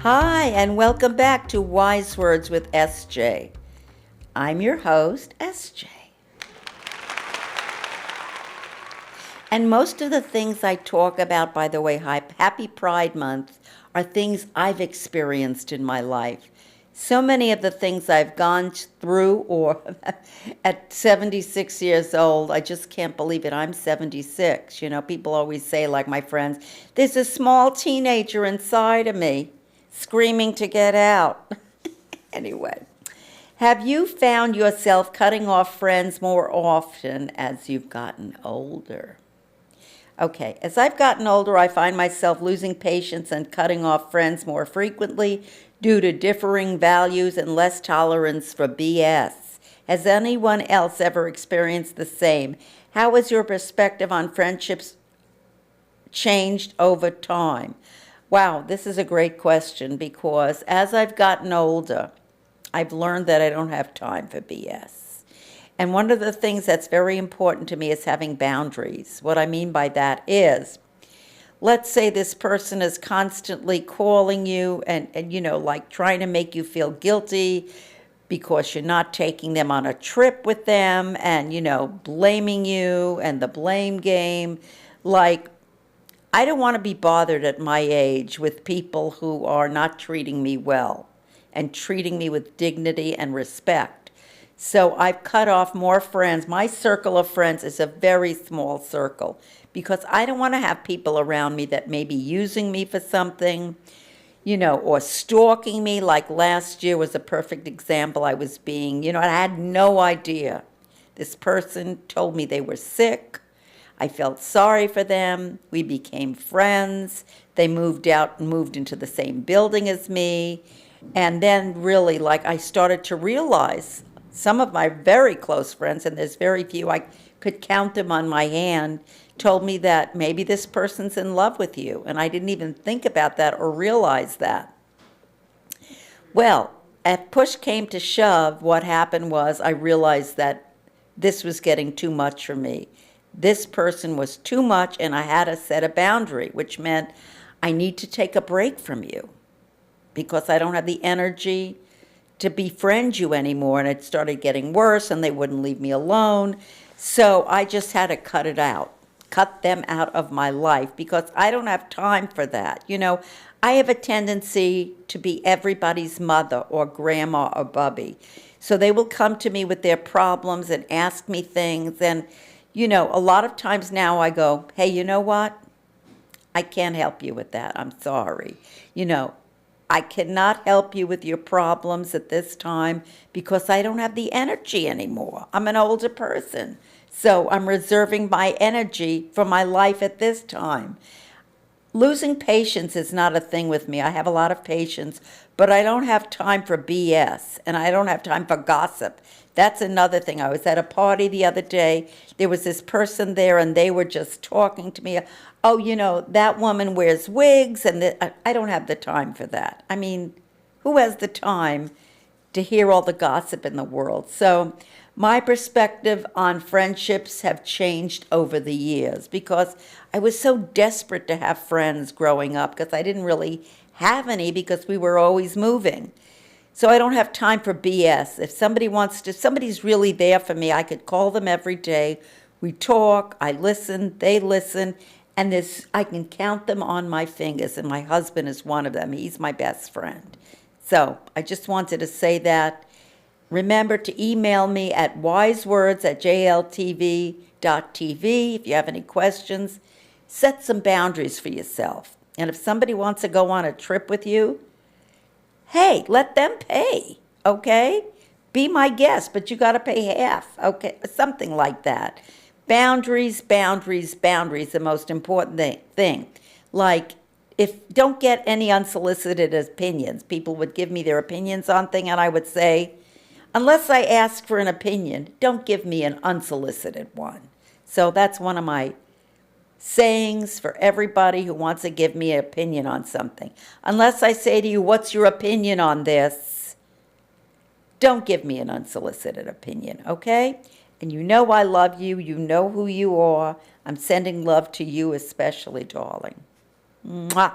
Hi, and welcome back to Wise Words with SJ. I'm your host, SJ. And most of the things I talk about, by the way, Happy Pride Month, are things I've experienced in my life. So many of the things I've gone through, or at 76 years old, I just can't believe it. I'm 76. You know, people always say, like my friends, there's a small teenager inside of me screaming to get out. Anyway, have you found yourself cutting off friends more often as you've gotten older? Okay, as I've gotten older, I find myself losing patience and cutting off friends more frequently due to differing values and less tolerance for BS. Has anyone else ever experienced the same? How has your perspective on friendships changed over time? Wow, this is a great question because as I've gotten older, I've learned that I don't have time for BS. And one of the things that's very important to me is having boundaries. What I mean by that is, let's say this person is constantly calling you and like trying to make you feel guilty because you're not taking them on a trip with them and, blaming you and the blame game. Like, I don't want to be bothered at my age with people who are not treating me well and treating me with dignity and respect. So I've cut off more friends. My circle of friends is a very small circle because I don't want to have people around me that may be using me for something, or stalking me. Like last year was a perfect example. I was I had no idea. This person told me they were sick. I felt sorry for them. We became friends. They moved out and moved into the same building as me. And then really, I started to realize some of my very close friends, and there's very few, I could count them on my hand, told me that maybe this person's in love with you. And I didn't even think about that or realize that. Well, if push came to shove, what happened was I realized that this was getting too much for me. This person was too much, and I had to set a boundary, which meant I need to take a break from you because I don't have the energy to befriend you anymore. And it started getting worse, and they wouldn't leave me alone. So I just had to cut it out, cut them out of my life because I don't have time for that. I have a tendency to be everybody's mother or grandma or bubby. So they will come to me with their problems and ask me things. And, a lot of times now I go, hey, you know what? I can't help you with that. I'm sorry. I cannot help you with your problems at this time because I don't have the energy anymore. I'm an older person. So I'm reserving my energy for my life at this time. Losing patience is not a thing with me. I have a lot of patience, but I don't have time for BS, and I don't have time for gossip. That's another thing. I was at a party the other day. There was this person there, and they were just talking to me. Oh, that woman wears wigs, and I don't have the time for that. I mean, who has the time to hear all the gossip in the world? So my perspective on friendships have changed over the years because I was so desperate to have friends growing up because I didn't really have any because we were always moving. So I don't have time for BS. If somebody's really there for me, I could call them every day. We talk, I listen, they listen, and I can count them on my fingers, and my husband is one of them. He's my best friend. So I just wanted to say that. Remember to email me at wisewords@jltv.tv if you have any questions. Set some boundaries for yourself. And if somebody wants to go on a trip with you, hey, let them pay, okay? Be my guest, but you got to pay half, okay? Something like that. Boundaries, boundaries, boundaries, the most important thing. Don't get any unsolicited opinions. People would give me their opinions on things, and I would say, unless I ask for an opinion, don't give me an unsolicited one. So that's one of my sayings for everybody who wants to give me an opinion on something. Unless I say to you, what's your opinion on this? Don't give me an unsolicited opinion, okay? And I love you. You know who you are. I'm sending love to you especially, darling. Mwah.